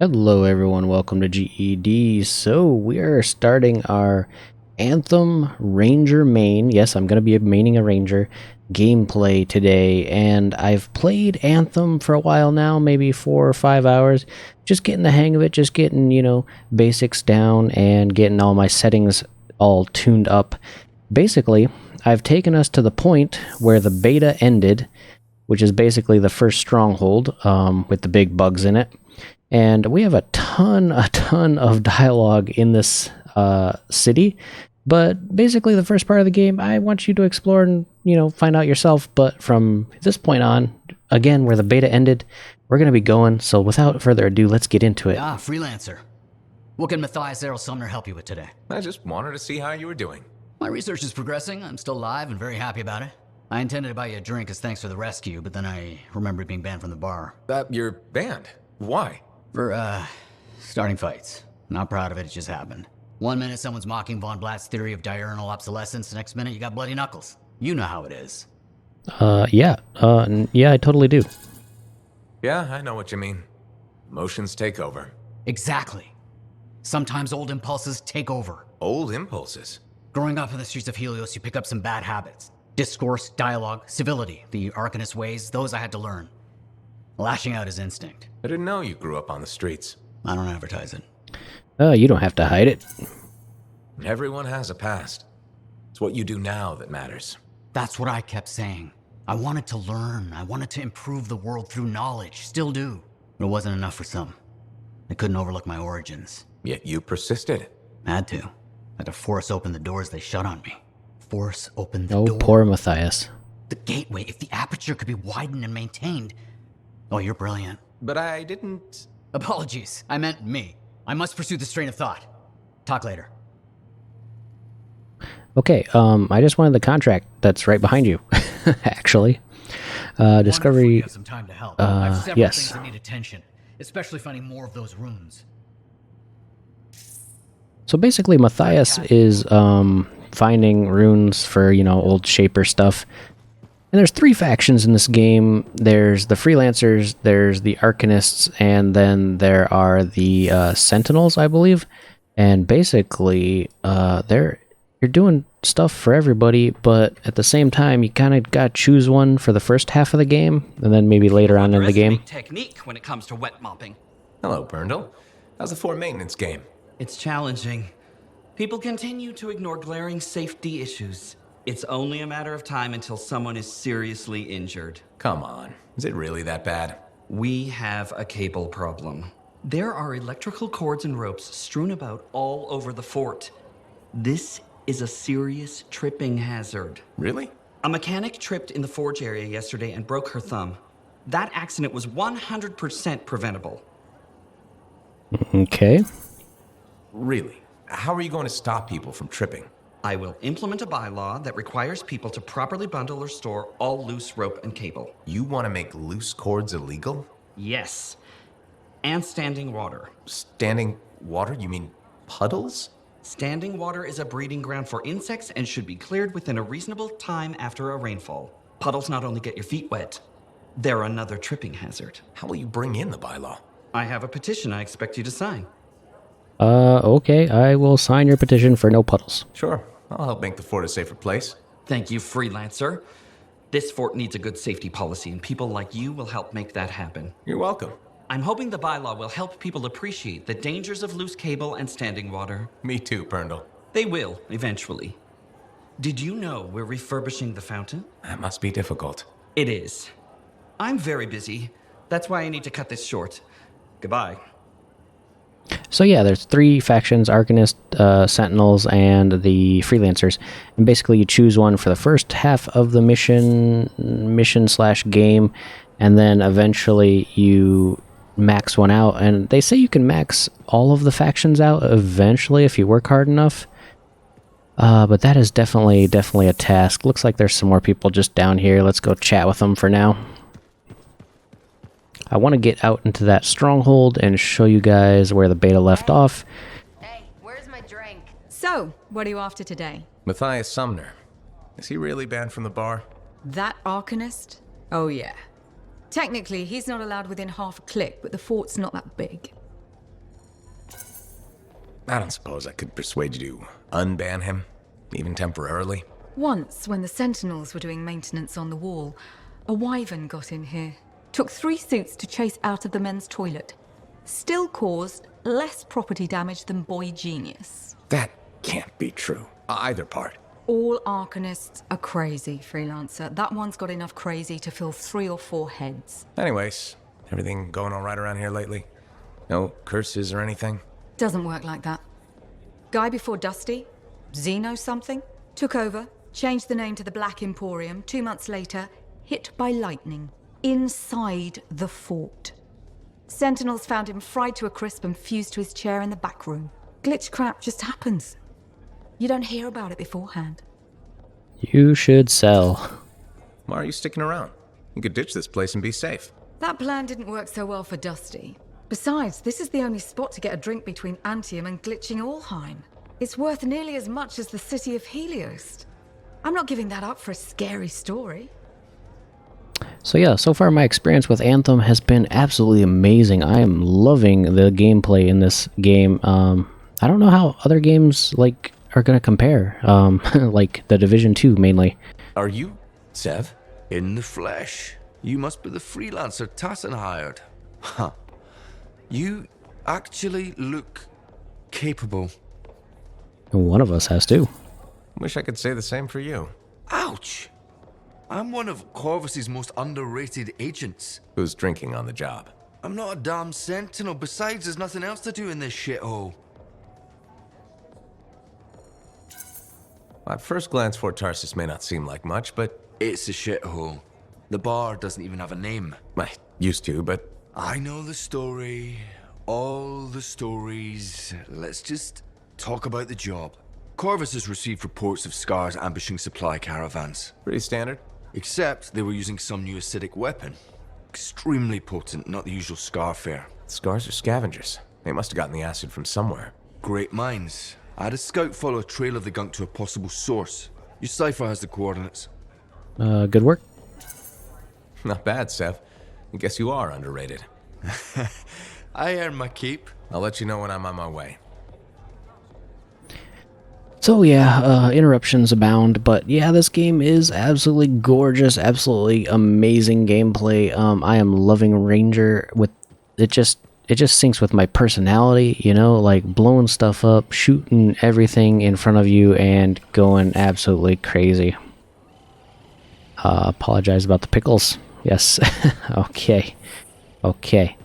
Hello everyone, welcome to GED. So we are starting our Anthem Ranger main. Yes, I'm going to be maining a Ranger gameplay today, and I've played Anthem for a while now, maybe 4 or 5 hours. Just getting the hang of it, just getting, basics down and getting all my settings all tuned up. Basically, I've taken us to the point where the beta ended, which is basically the first stronghold with the big bugs in it. And we have a ton of dialogue in this city. But basically, the first part of the game, I want you to explore and, find out yourself. But from this point on, again, where the beta ended, we're going to be going. So without further ado, let's get into it. Freelancer. What can Matthias Errol Sumner help you with today? I just wanted to see how you were doing. My research is progressing. I'm still alive and very happy about it. I intended to buy you a drink as thanks for the rescue, but then I remembered being banned from the bar. You're banned. Why? For, starting fights. Not proud of it, it just happened. 1 minute someone's mocking Von Blatt's theory of diurnal obsolescence, next minute you got bloody knuckles. You know how it is. Yeah, I totally do. Yeah, I know what you mean. Emotions take over. Exactly. Sometimes old impulses take over. Old impulses? Growing up in the streets of Helios, you pick up some bad habits. Discourse, dialogue, civility, the Arcanist ways, those I had to learn. Lashing out is instinct. I didn't know you grew up on the streets. I don't advertise it. You don't have to hide it. Everyone has a past. It's what you do now that matters. That's what I kept saying. I wanted to learn. I wanted to improve the world through knowledge. Still do. But it wasn't enough for some. I couldn't overlook my origins. Yet you persisted. Had to. Had to force open the doors they shut on me. Force open the door. Oh, poor Matthias. The gateway, if the aperture could be widened and maintained. Oh, you're brilliant. But I didn't... Apologies. I meant me. I must pursue this train of thought. Talk later. Okay, I just wanted the contract that's right behind you, actually. Discovery... You have some time to help. I've several yes. things that need attention, especially finding more of those runes. So basically, Matthias is finding runes for, old Shaper stuff. And there's 3 factions in this game. There's the Freelancers, there's the Arcanists, and then there are the Sentinels, I believe. And basically, you're doing stuff for everybody, but at the same time, you kind of got to choose one for the first half of the game, and then maybe later on in the game. Technique when it comes to wet mopping. Hello, Berndl. How's the Fort Maintenance game? It's challenging. People continue to ignore glaring safety issues. It's only a matter of time until someone is seriously injured. Come on. Is it really that bad? We have a cable problem. There are electrical cords and ropes strewn about all over the fort. This is a serious tripping hazard. Really? A mechanic tripped in the forge area yesterday and broke her thumb. That accident was 100% preventable. Okay. Really? How are you going to stop people from tripping? I will implement a bylaw that requires people to properly bundle or store all loose rope and cable. You want to make loose cords illegal? Yes. And standing water. Standing water? You mean puddles? Standing water is a breeding ground for insects and should be cleared within a reasonable time after a rainfall. Puddles not only get your feet wet, they're another tripping hazard. How will you bring in the bylaw? I have a petition I expect you to sign. Okay, I will sign your petition for no puddles. Sure. I'll help make the fort a safer place. Thank you, Freelancer. This fort needs a good safety policy, and people like you will help make that happen. You're welcome. I'm hoping the bylaw will help people appreciate the dangers of loose cable and standing water. Me too, Berndl. They will, eventually. Did you know we're refurbishing the fountain? That must be difficult. It is. I'm very busy. That's why I need to cut this short. Goodbye. So yeah, there's 3 factions, Arcanist, Sentinels, and the Freelancers. And basically you choose one for the first half of the mission/game, and then eventually you max one out. And they say you can max all of the factions out eventually if you work hard enough. But that is definitely a task. Looks like there's some more people just down here. Let's go chat with them for now. I want to get out into that stronghold and show you guys where the beta left off. Hey, where's my drink? So, what are you after today? Matthias Sumner. Is he really banned from the bar? That Arcanist? Oh yeah. Technically, he's not allowed within half a click, but the fort's not that big. I don't suppose I could persuade you to unban him, even temporarily. Once, when the Sentinels were doing maintenance on the wall, a wyvern got in here. Took 3 suits to chase out of the men's toilet. Still caused less property damage than Boy Genius. That can't be true. Either part. All Arcanists are crazy, Freelancer. That one's got enough crazy to fill 3 or 4 heads. Anyways, everything going all right around here lately? No curses or anything? Doesn't work like that. Guy before Dusty, Xeno something, took over, changed the name to the Black Emporium. 2 months later, hit by lightning. Inside the fort. Sentinels found him fried to a crisp and fused to his chair in the back room. Glitch crap just happens. You don't hear about it beforehand. You should sell. Why are you sticking around? You could ditch this place and be safe. That plan didn't work so well for Dusty. Besides, this is the only spot to get a drink between Anthem and glitching Allheim. It's worth nearly as much as the city of Helios. I'm not giving that up for a scary story. So yeah, so far my experience with Anthem has been absolutely amazing. I am loving the gameplay in this game. I don't know how other games like are gonna compare. Like the Division 2 mainly. Are you Sev? In the flesh. You must be the freelancer Tassin hired. Huh. You actually look capable. One of us has to. Wish I could say the same for you. Ouch! I'm one of Corvus's most underrated agents. Who's drinking on the job? I'm not a damn sentinel. Besides, there's nothing else to do in this shithole. At first glance, Fort Tarsus may not seem like much, but It's a shithole. The bar doesn't even have a name. I used to, but I know the story. All the stories. Let's just talk about the job. Corvus has received reports of Scars ambushing supply caravans. pretty standard. Except they were using some new acidic weapon. Extremely potent, not the usual Scar fare. Scars are scavengers. They must have gotten the acid from somewhere. Great minds. I had a scout follow a trail of the gunk to a possible source. Your cipher has the coordinates. Good work. Not bad, Sev. I guess you are underrated. I earn my keep. I'll let you know when I'm on my way. So yeah, interruptions abound, but yeah, this game is absolutely gorgeous, absolutely amazing gameplay. I am loving Ranger with it just syncs with my personality, you know, like blowing stuff up, shooting everything in front of you and going absolutely crazy. Apologize about the pickles. Yes. Okay. Okay.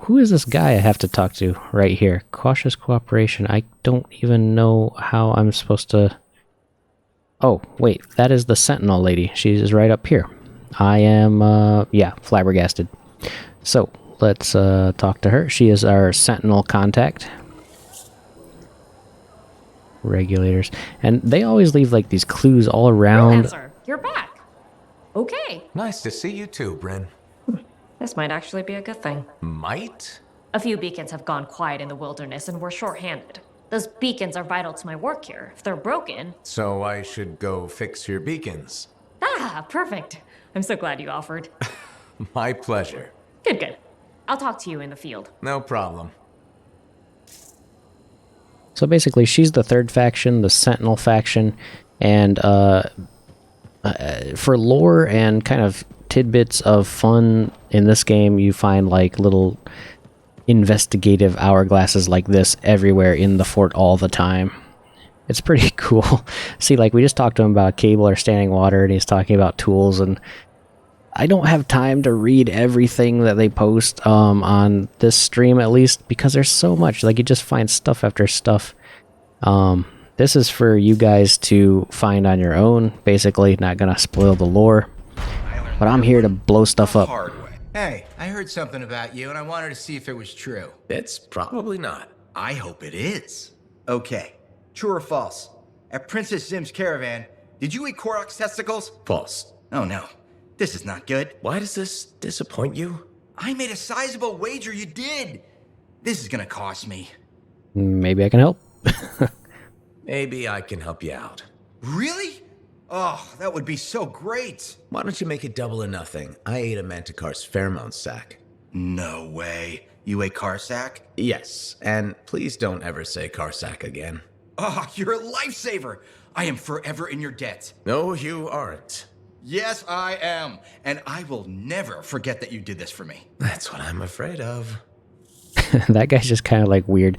Who is this guy I have to talk to right here? Cautious cooperation. I don't even know how I'm supposed to... Oh, wait. That is the Sentinel lady. She is right up here. I am, yeah, flabbergasted. So, let's talk to her. She is our Sentinel contact. Regulators. And they always leave, like, these clues all around. Answer. You're back. Okay. Nice to see you too, Bryn. This might actually be a good thing. Might? A few beacons have gone quiet in the wilderness and we're short-handed. Those beacons are vital to my work here. If they're broken... So I should go fix your beacons. Ah, perfect. I'm so glad you offered. My pleasure. Good, good. I'll talk to you in the field. No problem. So basically, she's the third faction, the Sentinel faction, and for lore and kind of tidbits of fun in this game, you find like little investigative hourglasses like this everywhere in the fort all the time. It's pretty cool. See, like we just talked to him about cable or standing water, and he's talking about tools, and I don't have time to read everything that they post on this stream, at least, because there's so much. Like, you just find stuff after stuff. This is for you guys to find on your own, basically. Not gonna spoil the lore, but I'm here to blow stuff up. Hard way. Hey, I heard something about you and I wanted to see if it was true. It's probably not. I hope it is. Okay, true or false? At Princess Zim's caravan, did you eat Korok's testicles? False. Oh no, this is not good. Why does this disappoint you? I made a sizable wager you did. This is gonna cost me. Maybe I can help. Maybe I can help you out. Really? Oh, that would be so great. Why don't you make it double or nothing? I ate a Manticore's pheromone sack. No way. You ate Carsack? Yes, and please don't ever say Carsack again. Oh, you're a lifesaver. I am forever in your debt. No, you aren't. Yes, I am. And I will never forget that you did this for me. That's what I'm afraid of. That guy's just kind of like weird.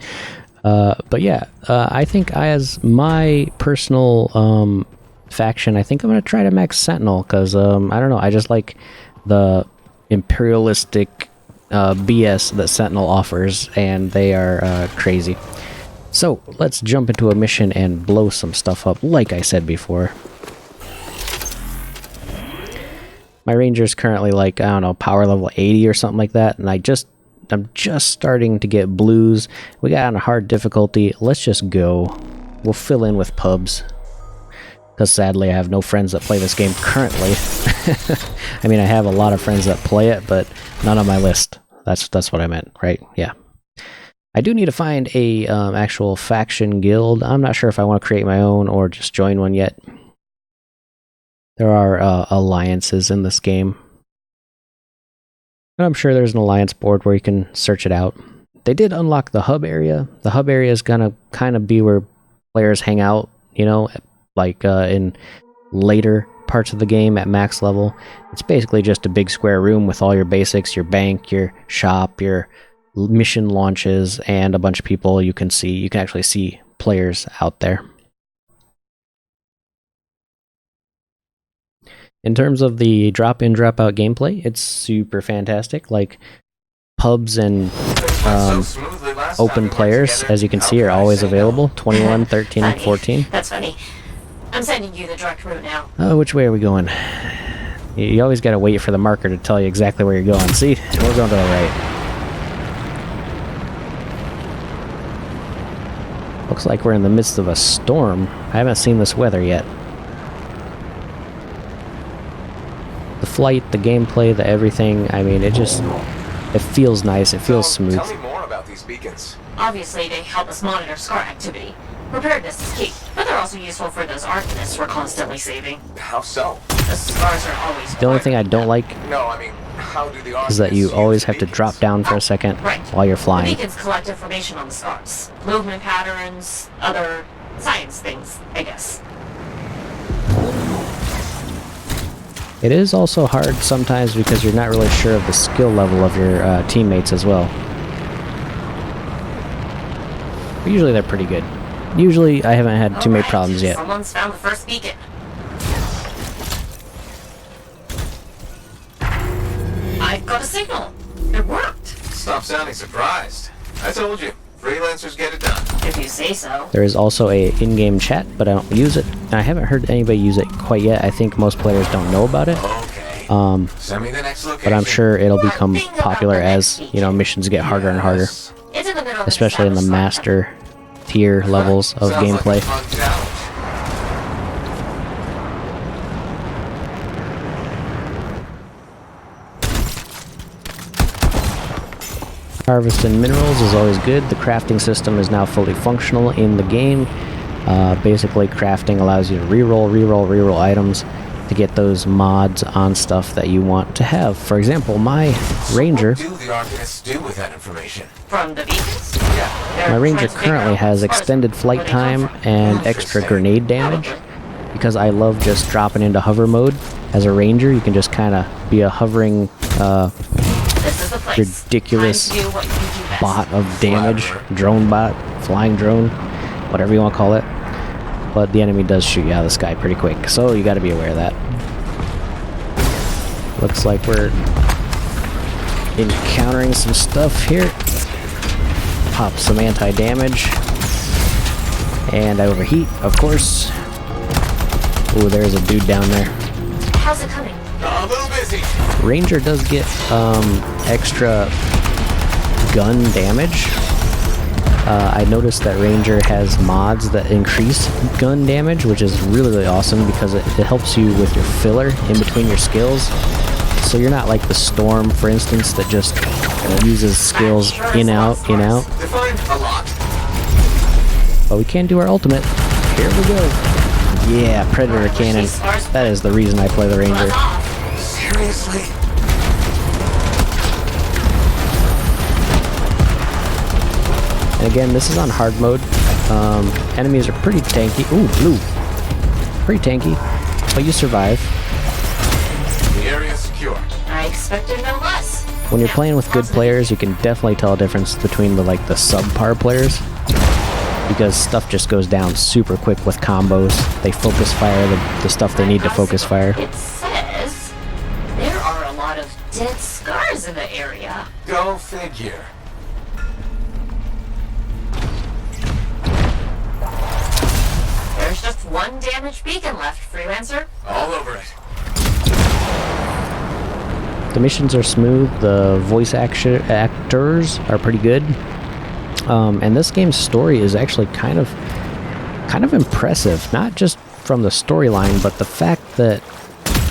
But yeah, I think as my personal faction, I think I'm going to try to max Sentinel, because, I don't know, I just like the imperialistic BS that Sentinel offers, and they are crazy. So, let's jump into a mission and blow some stuff up, like I said before. My Ranger's currently like, I don't know, power level 80 or something like that, and I'm just starting to get blues. We got on a hard difficulty. Let's just go. We'll fill in with pubs, because sadly I have no friends that play this game currently. I mean, I have a lot of friends that play it, but none on my list. That's what I meant, right? Yeah. I do need to find a actual faction guild. I'm not sure if I want to create my own or just join one yet. There are alliances in this game. But I'm sure there's an alliance board where you can search it out. They did unlock the hub area. The hub area is gonna kind of be where players hang out, you know, like in later parts of the game at max level. It's basically just a big square room with all your basics, your bank, your shop, your mission launches, and a bunch of people you can see. You can actually see players out there. In terms of the drop-in, drop-out gameplay, it's super fantastic. Like, pubs and open players, as you can see, are always available. 21, 13, and 14. That's funny. I'm sending you the direct route now. Oh, which way are we going? You always gotta wait for the marker to tell you exactly where you're going. See? We're going to the right. Looks like we're in the midst of a storm. I haven't seen this weather yet. The flight, the gameplay, the everything, I mean, it feels nice, it feels smooth. Tell me more about these beacons. Obviously, they help us monitor scar activity. Preparedness is key, but they're also useful for those arsonists we're constantly saving. How so? The scars are always... The only thing I don't like No, I mean, how do the is that you always have to drop down for a second while you're The flying. beacons collect information on the scars. Movement patterns, other science things, I guess. It is also hard sometimes because you're not really sure of the skill level of your teammates as well. But usually they're pretty good. Usually I haven't had too many problems yet. Someone's found the first beacon. I've got a signal. It worked. Stop sounding surprised. I told you, freelancers get it done. If you say so. There is also a in-game chat, but I don't use it. I haven't heard anybody use it quite yet. I think most players don't know about it. Okay. Send me the next location. But I'm sure it'll become popular as, you know, missions get harder and harder. It's in the middle of Especially in the master tier levels of Sounds gameplay. like a fun challenge. Harvesting minerals is always good. The crafting system is now fully functional in the game. Basically, crafting allows you to reroll items to get those mods on stuff that you want to have. For example, my Ranger... What do the Arcanists do with that information? From the beacons? Yeah. My Ranger currently has extended flight time and extra grenade damage, because I love just dropping into hover mode. As a Ranger, you can just kind of be a hovering, This is the place. ridiculous Time to do what you do best. bot of damage, drone bot, flying drone, whatever you want to call it. But the enemy does shoot you out of the sky pretty quick, so you got to be aware of that. Looks like we're encountering some stuff here. Pop some anti-damage. And I overheat, of course. Ooh, there's a dude down there. How's it coming? A little busy. Ranger does get extra gun damage. I noticed that Ranger has mods that increase gun damage, which is really, really awesome because it helps you with your filler in between your skills. So you're not like the Storm, for instance, that just uses skills in, out, in, out. Defined a lot. But we can do our ultimate. Here we go. Yeah, Predator Cannon. That is the reason I play the Ranger. Seriously? And again, this is on hard mode. Enemies are pretty tanky. Ooh, blue. Pretty tanky, but you survive. The area's secure. I expected no less. When you're playing with good players, you can definitely tell a difference between the subpar players, because stuff just goes down super quick with combos. They focus fire the stuff they need to focus fire. It says there are a lot of dead scars in the area. Go figure. There's just one damaged beacon left, Freelancer. All over it. The missions are smooth, the voice actors are pretty good, and this game's story is actually kind of impressive. Not just from the storyline, but the fact that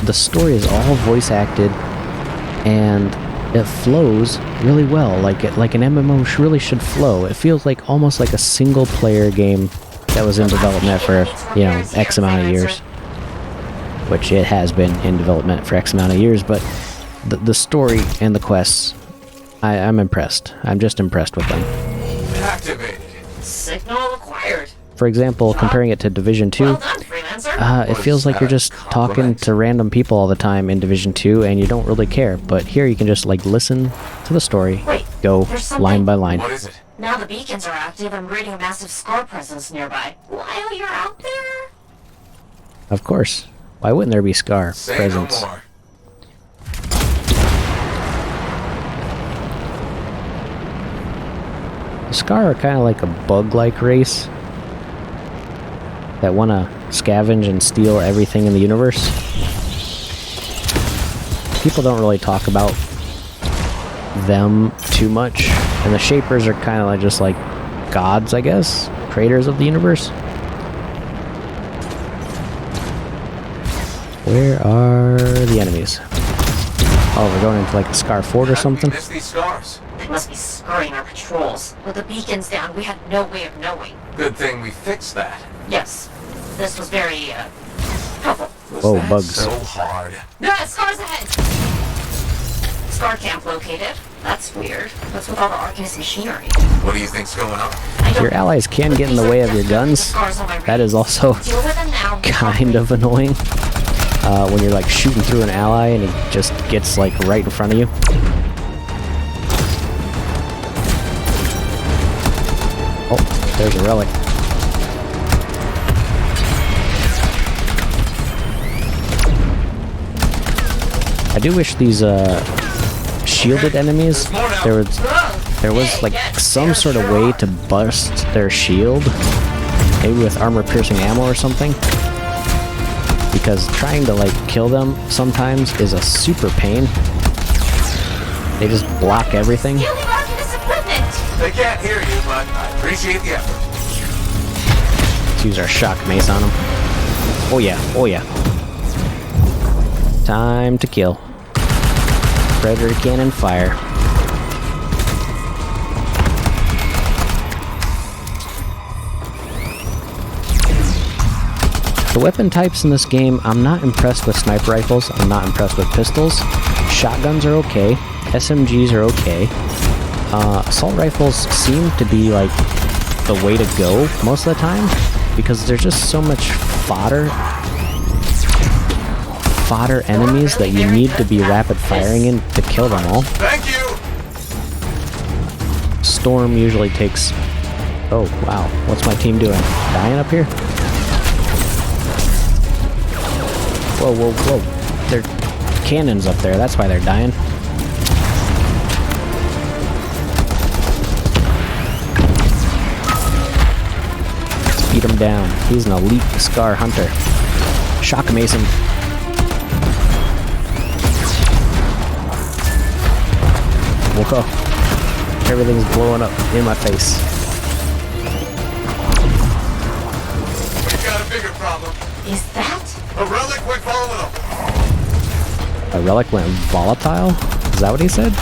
the story is all voice acted and it flows really well, like an MMO really should flow. It feels like almost like a single player game that was in development for, you know, X amount of years, which it has been in development for X amount of years, but the story and the quests, I'm impressed. I'm just impressed with them. Activated. Signal acquired. For example, comparing it to Division 2, Well done, Freelancer. it feels like you're just talking to random people all the time in Division 2 and you don't really care, but here you can just listen to the story, Wait, go there's something. line by line. What is it? Now the beacons are active, I'm reading a massive scar presence nearby. While you're out there? Of course. Why wouldn't there be Scar Say presence? no more. The Scar are kind of like a bug-like race that want to scavenge and steal everything in the universe. People don't really talk about them too much, and the Shapers are kind of just like gods, I guess, creators of the universe. Where are the enemies? Oh, we're going into a Scar Fort or something? Miss these scars. They must be scurrying our patrols. With the beacons down, we had no way of knowing. Good thing we fixed that. Yes, this was very, helpful. Was Whoa, that bugs. so hard? No, scars ahead! Scar camp located. That's weird. What's with all the Arcanist machinery? What do you think's going on? I don't Your allies can get in the way of your guns. That is also Deal with them now. kind of annoying. When you're shooting through an ally and he just gets right in front of you. Oh, there's a relic. I do wish these shielded enemies, there was some sort of way to bust their shield, maybe with armor piercing ammo or something. Because trying to kill them sometimes is a super pain. They just block everything. They can't hear you, but I appreciate the effort. Let's use our shock mace on them. Oh yeah, oh yeah. Time to kill. Predator cannon fire. The weapon types in this game, I'm not impressed with sniper rifles, I'm not impressed with pistols. Shotguns are okay, SMGs are okay. Assault rifles seem to be the way to go most of the time, because there's just so much fodder enemies that you need to be rapid firing in to kill them all. Thank you! Storm usually takes... Oh, wow. What's my team doing? Dying up here? Whoa, whoa, whoa. There are cannons up there. That's why they're dying. Let's beat him down. He's an elite Scar hunter. Shock mace him. Whoa. Everything's blowing up in my face. We've got a bigger problem. Is that? A relic went volatile. A relic went volatile? Is that what he said?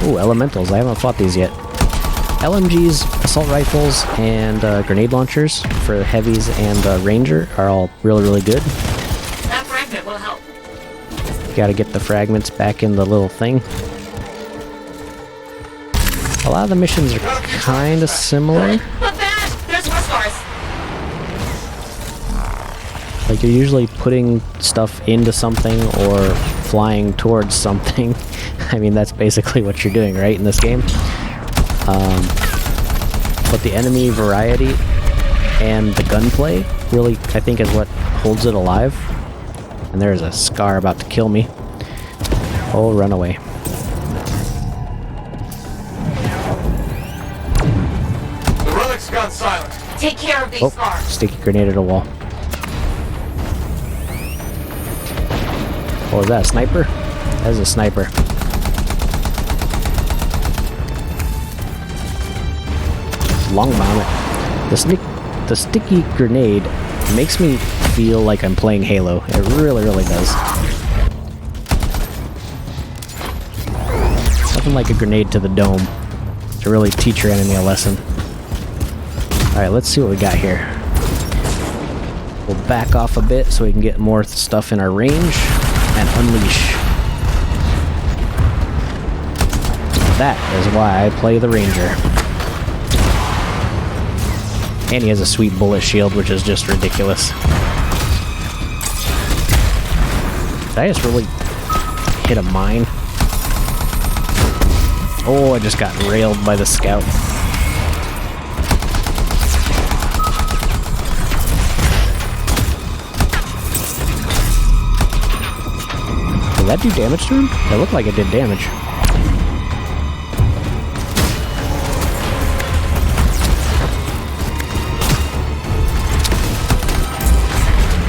Ooh, elementals. I haven't fought these yet. LMGs, assault rifles, and grenade launchers for heavies and ranger are all really good. That fragment will help. Gotta get the fragments back in the little thing. A lot of the missions are kind of similar. But bad! There's more scars! Like, you're usually putting stuff into something or flying towards something. I mean, that's basically what you're doing, right, in this game? But the enemy variety and the gunplay really, I think, is what holds it alive. And there's a Scar about to kill me. Oh, run away. The relic's gone silent. Take care of these Oh, scars! sticky grenade at a wall. Oh, is that a sniper? That is a sniper. Long bomb it. The sticky grenade makes me feel like I'm playing Halo. It really, really does. Nothing like a grenade to the dome to really teach your enemy a lesson. Alright, let's see what we got here. We'll back off a bit so we can get more stuff in our range and unleash. That is why I play the Ranger. And he has a sweet bullet shield, which is just ridiculous. Did I just really hit a mine? Oh, I just got railed by the scout. Did that do damage to him? It looked like it did damage.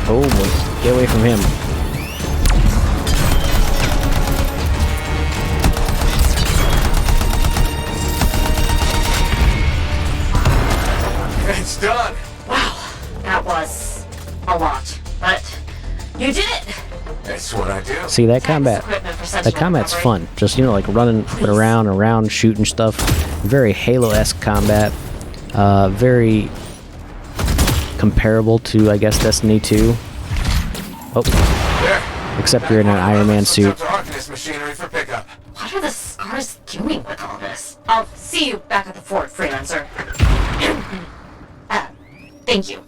Oh boy, get away from him. It's done. Wow, that was a lot. But you did it! That's what I do. See, that combat, the combat's fun. Just, you know, like running around, shooting stuff. Very Halo-esque combat. Very comparable to, I guess, Destiny 2. Oh, There. except you're in an Iron Man suit. To Arcanist machinery for pickup. What are the scars doing with all this? I'll see you back at the fort, freelancer. Thank you.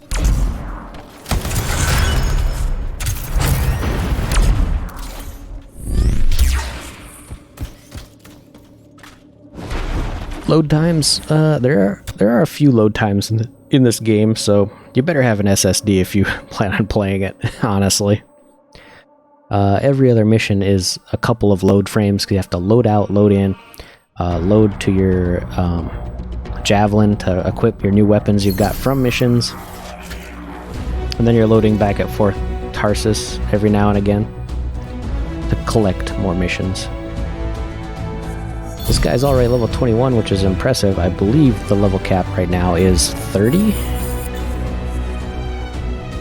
Load times, there are a few load times in this game, so you better have an SSD if you plan on playing it, honestly. Every other mission is a couple of load frames, because you have to load out, load in, load to your javelin to equip your new weapons you've got from missions, and then you're loading back at Fort Tarsus every now and again to collect more missions. This guy's already level 21, which is impressive. I believe the level cap right now is 30.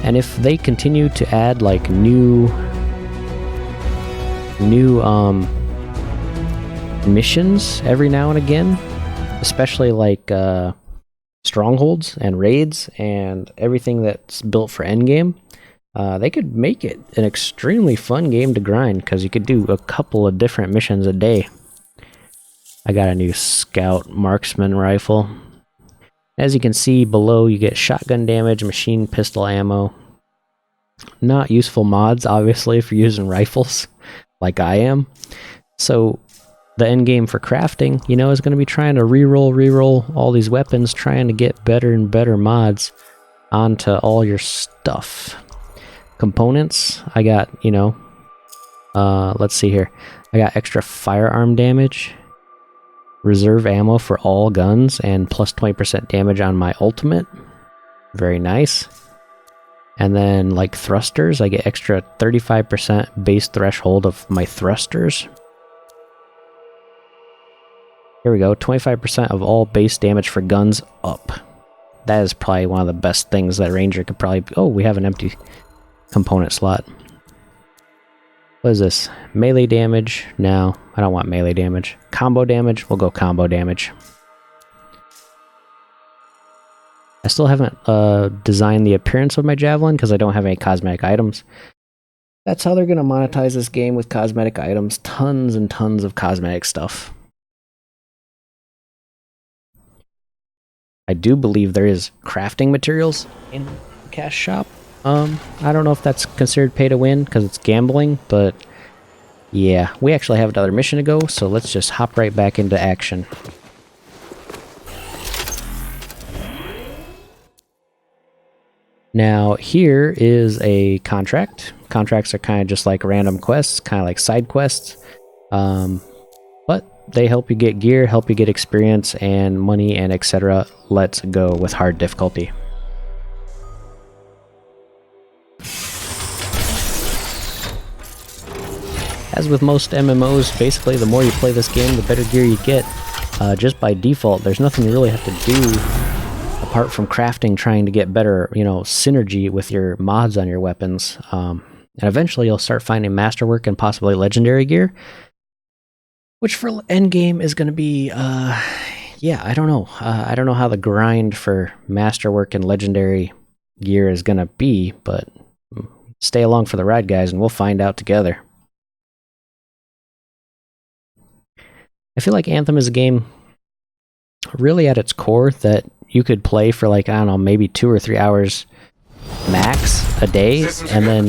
And if they continue to add like new missions every now and again, especially like strongholds and raids and everything that's built for endgame, they could make it an extremely fun game to grind, because you could do a couple of different missions a day. I got a new Scout Marksman rifle. As you can see below, you get shotgun damage, machine pistol ammo. Not useful mods, obviously, if you're using rifles, like I am. So the end game for crafting, you know, is going to be trying to reroll all these weapons, trying to get better and better mods onto all your stuff. Components, I got, you know, let's see here. I got extra firearm damage, reserve ammo for all guns, and plus 20% damage on my ultimate. Very nice. And then like thrusters, I get extra 35% base threshold of my thrusters. Here we go, 25% of all base damage for guns up. That is probably one of the best things that Ranger could probably... Oh, we have an empty component slot. What is this? Melee damage? No, I don't want melee damage. Combo damage? We'll go combo damage. I still haven't designed the appearance of my javelin because I don't have any cosmetic items. That's how they're going to monetize this game, with cosmetic items. Tons and tons of cosmetic stuff. I do believe there is crafting materials in the cash shop. I don't know if that's considered pay to win because it's gambling, but yeah, we actually have another mission to go, so let's just hop right back into action. Now, here is a contract. Contracts are kind of just like random quests, kind of like side quests. But they help you get gear, help you get experience and money and etc. Let's go with hard difficulty. As with most MMOs, basically the more you play this game, the better gear you get. Just by default, there's nothing you really have to do apart from crafting, trying to get better, synergy with your mods on your weapons. And eventually you'll start finding masterwork and possibly legendary gear, which for endgame is going to be, yeah, I don't know. I don't know how the grind for masterwork and legendary gear is going to be, but stay along for the ride, guys, and we'll find out together. I feel like Anthem is a game really at its core that you could play for like, I don't know, maybe 2 or 3 hours max a day, and then,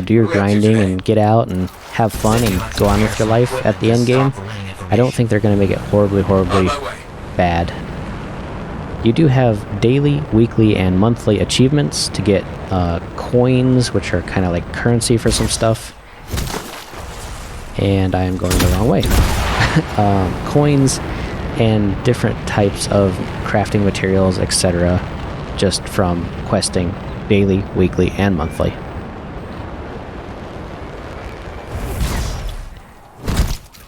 do your grinding and get out and have fun and go on with your life at the end game. I don't think they're going to make it horribly bad. You do have daily, weekly, and monthly achievements to get coins, which are kind of like currency for some stuff. And I am going the wrong way. Coins and different types of crafting materials, etc., just from questing daily, weekly, and monthly.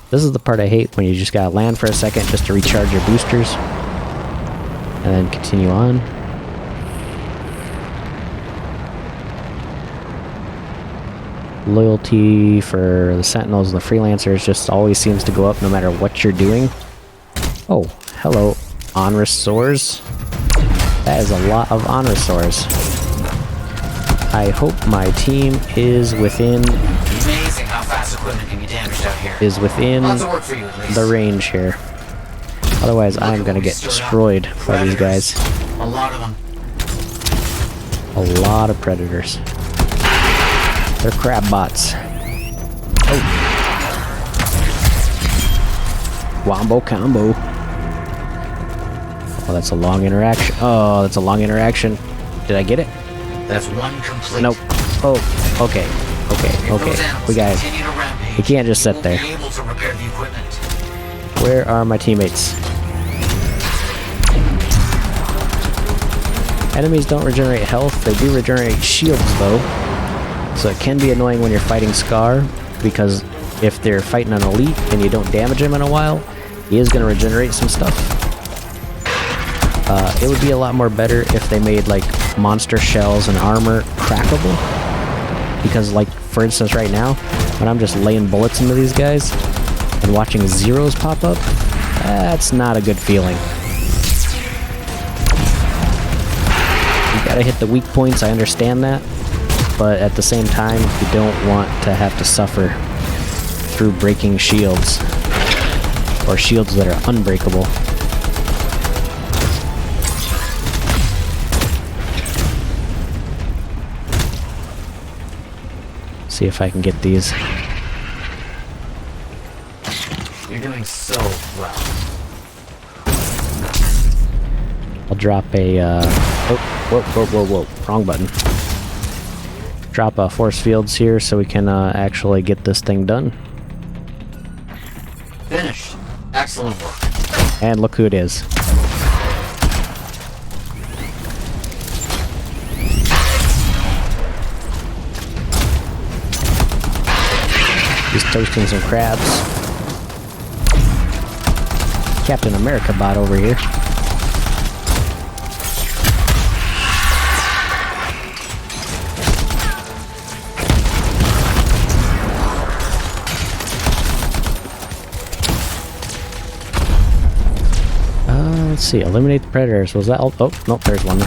This is the part I hate, when you just gotta land for a second just to recharge your boosters and then continue on. Loyalty for the Sentinels and the Freelancers just always seems to go up no matter what you're doing. Oh, hello, Onrosaurs. That is a lot of Onrosaurs. I hope my team is within... Amazing how fast equipment can get damaged out here. Is within the range here. Otherwise, I'm gonna get destroyed by these guys. A lot of them. A lot of predators. They're crab bots. Oh. Wombo combo. Oh, that's a long interaction. Oh, that's a long interaction. Did I get it? That's one complete. Nope. Oh, okay. We got it. We can't just sit there. Where are my teammates? Enemies don't regenerate health. They do regenerate shields, though. So it can be annoying when you're fighting Scar, because if they're fighting an elite and you don't damage him in a while, he is going to regenerate some stuff. It would be a lot more better if they made like monster shells and armor crackable, because like for instance right now, when I'm just laying bullets into these guys and watching zeros pop up, that's not a good feeling. You gotta hit the weak points, I understand that, but at the same time, you don't want to have to suffer through breaking shields, or shields that are unbreakable. See if I can get these. You're doing so well. I'll drop a, whoa, wrong button. Drop force fields here so we can actually get this thing done. Finished. Excellent work. And look who it is. He's toasting some crabs. Captain America bot over here. Let's see, eliminate the predators. Was that all? Oh, nope, there's one.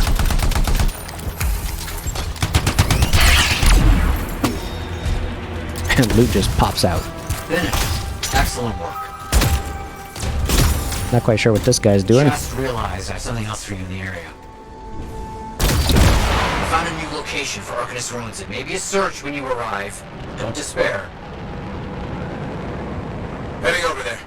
And loot just pops out. Finished. Excellent work. Not quite sure what this guy's doing. Just realized I have something else for you in the area. I found a new location for Arcanist Ruins. It may be a search when you arrive. Don't despair. Heading over there.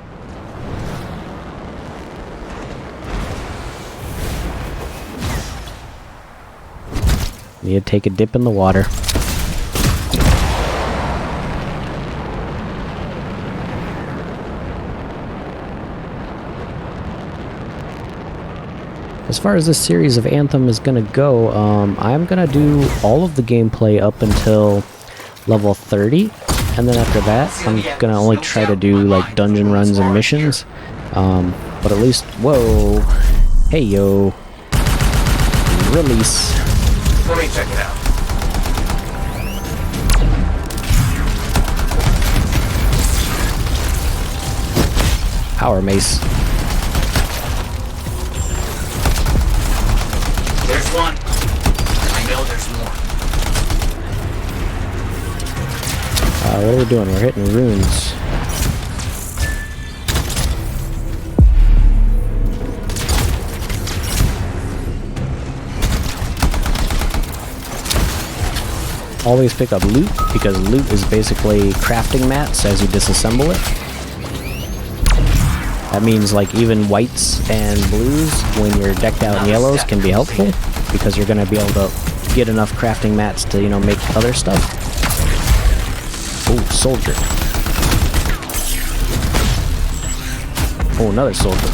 Need to take a dip in the water. As far as this series of Anthem is going to go, I'm going to do all of the gameplay up until level 30. And then after that, I'm going to only try to do like dungeon runs and missions. But at least, whoa, hey yo, release. Let me check it out. Power mace. There's one. I know there's more. What are we doing? We're hitting runes. Always pick up loot, because loot is basically crafting mats as you disassemble it. That means like even whites and blues, when you're decked out in yellows, can be helpful, because you're going to be able to get enough crafting mats to, you know, make other stuff. Oh, soldier. Oh, another soldier.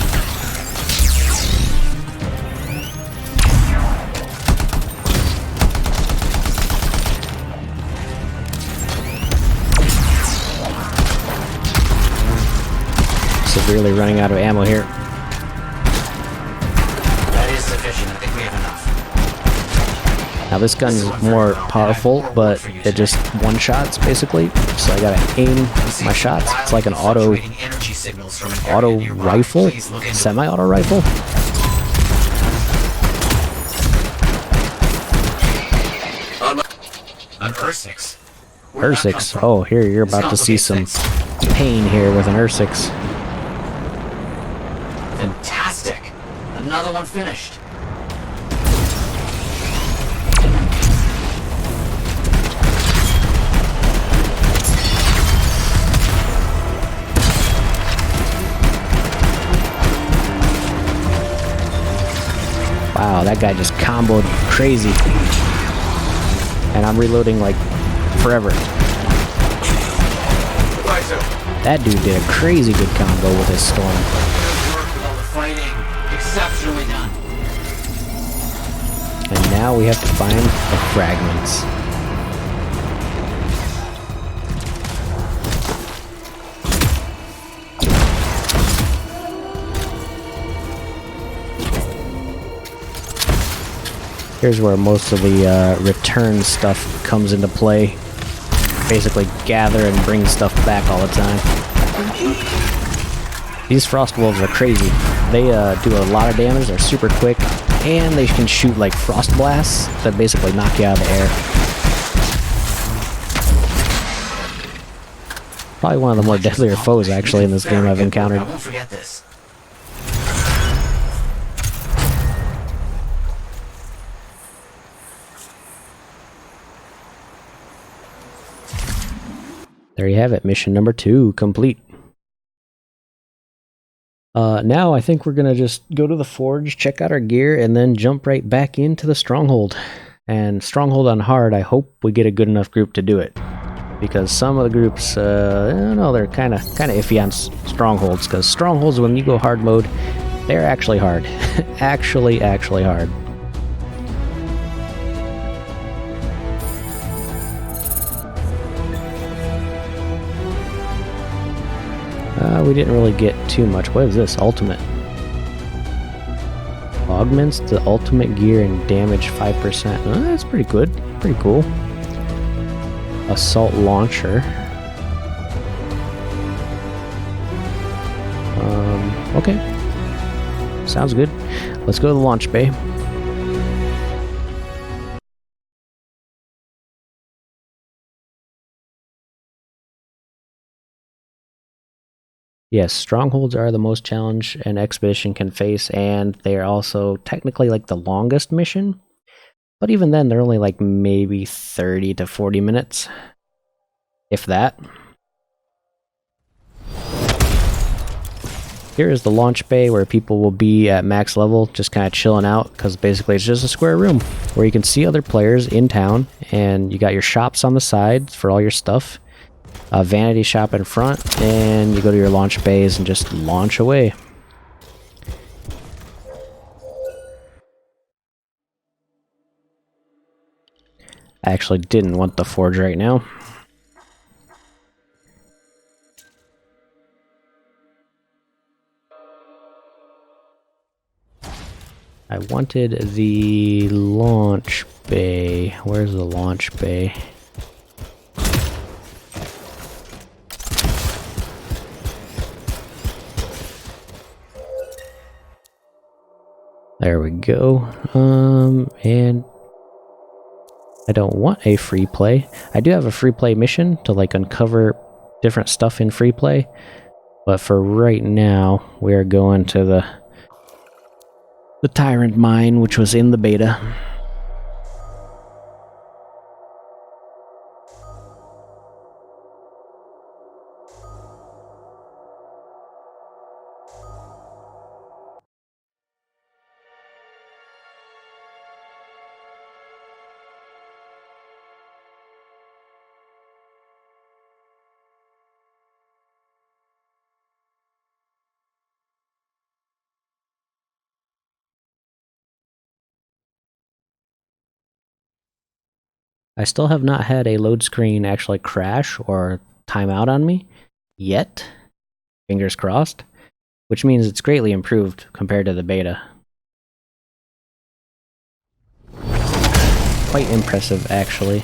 Severely running out of ammo here. That is sufficient. I think we have enough. Now this gun's more powerful, but it just one-shots basically. So I gotta aim my shots. It's like an auto rifle, semi-auto rifle. An Ursix. Ursix. Oh, here you're about to see some pain here with an Ursix. Fantastic. Another one finished. Wow, that guy just comboed crazy. And I'm reloading like forever. That dude did a crazy good combo with his storm. Fighting. Exceptionally done. And now we have to find the fragments. Here's where most of the return stuff comes into play. Basically gather and bring stuff back all the time. These frost wolves are crazy. They do a lot of damage, they're super quick, and they can shoot like frost blasts that basically knock you out of the air. Probably one of the more deadlier foes actually in this game I've encountered. I won't forget this. There you have it, mission number 2 complete. Now I think we're gonna just go to the forge, check out our gear, and then jump right back into the stronghold. And stronghold on hard, I hope we get a good enough group to do it, because some of the groups, I don't know, they're kind of iffy on strongholds. Because strongholds, when you go hard mode, they're actually hard, actually hard. We didn't really get too much. What is this? Ultimate. Augments the ultimate gear and damage 5%. That's pretty good. Pretty cool. Assault launcher. Okay. Sounds good. Let's go to the launch bay. Yes, strongholds are the most challenge an expedition can face, and they are also technically like the longest mission. But even then, they're only like maybe 30 to 40 minutes, if that. Here is the launch bay where people will be at max level, just kind of chilling out, because basically it's just a square room where you can see other players in town, and you got your shops on the side for all your stuff, a vanity shop in front, and you go to your launch bays and just launch away. I actually didn't want the forge right now. I wanted the launch bay. Where's the launch bay? There we go. And I don't want a free play. I do have a free play mission to like uncover different stuff in free play, but for right now, we're going to the Tyrant Mine, which was in the beta. I still have not had a load screen actually crash or time out on me yet. Fingers crossed. Which means it's greatly improved compared to the beta. Quite impressive, actually.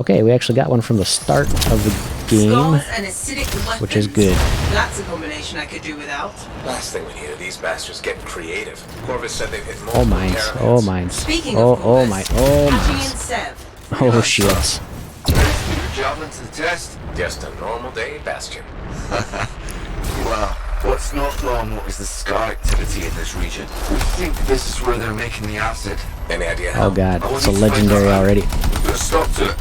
Okay, we actually got one from the start of the game, which is good. That's a combination I could do without. Last thing we need are these bastards getting creative. Corvus said they've hit Oh, multiple mines. caravans. Oh, mines. Speaking Oh, of oh, my. Oh, Patching in mines. Sev. Oh, shields. Ready to put your javelin to the test? Just a normal day, Bastion. Well, what's not normal is the scar activity in this region. We think this is where they're making the acid. Any idea how? Oh god, I want it's a you to find legendary out. already. Put a stop to it.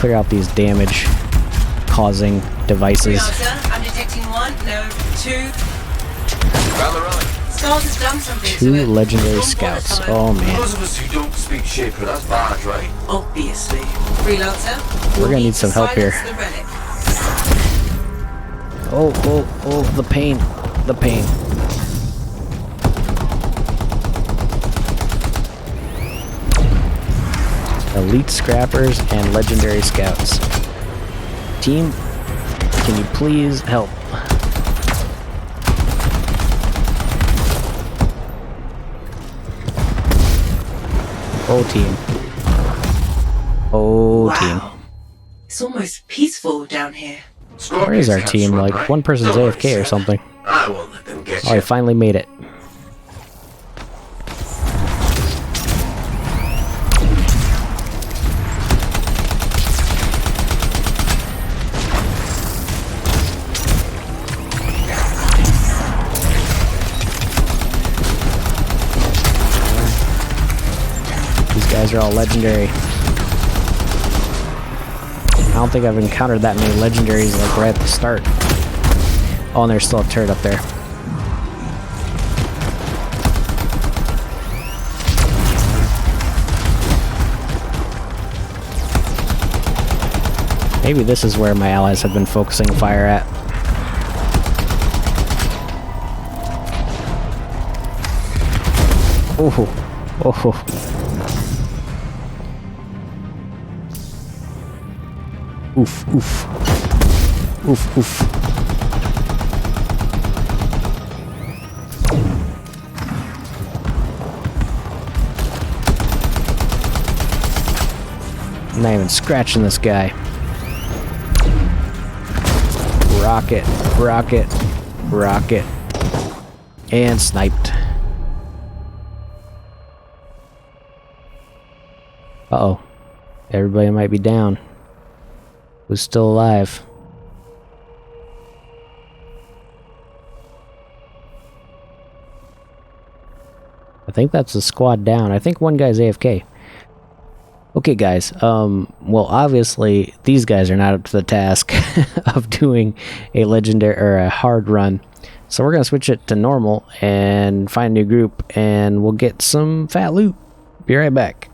Clear out these damage-causing devices. Delta, I'm detecting one, no, two. Found the relic. Stars has done something to Two it. legendary One scouts. point Oh For man. those of us who don't speak Shaper, that's bad, right? Obviously. Freelancer. We're gonna need some help here. The relic. Oh, oh, oh, the pain. The pain. Elite scrappers and legendary scouts. Team, can you please help? Oh, team. Oh, team. It's almost peaceful down here. Where is our team? Like, one person's AFK or something. I won't let them get Oh, I you. finally made it. These guys are all legendary. I don't think I've encountered that many legendaries like right at the start. Oh, and there's still a turret up there. Maybe this is where my allies have been focusing fire at. Oh, oh. Oof, oof. Oof, oof. I'm not even scratching this guy. Rocket, rocket, rocket. And sniped. Uh-oh. Everybody might be down. Who's still alive? think that's a squad down. I think one guy's AFK. Okay, guys. Well, obviously, these guys are not up to the task of doing a legendary or a hard run. So we're going to switch it to normal and find a new group, and we'll get some fat loot. Be right back.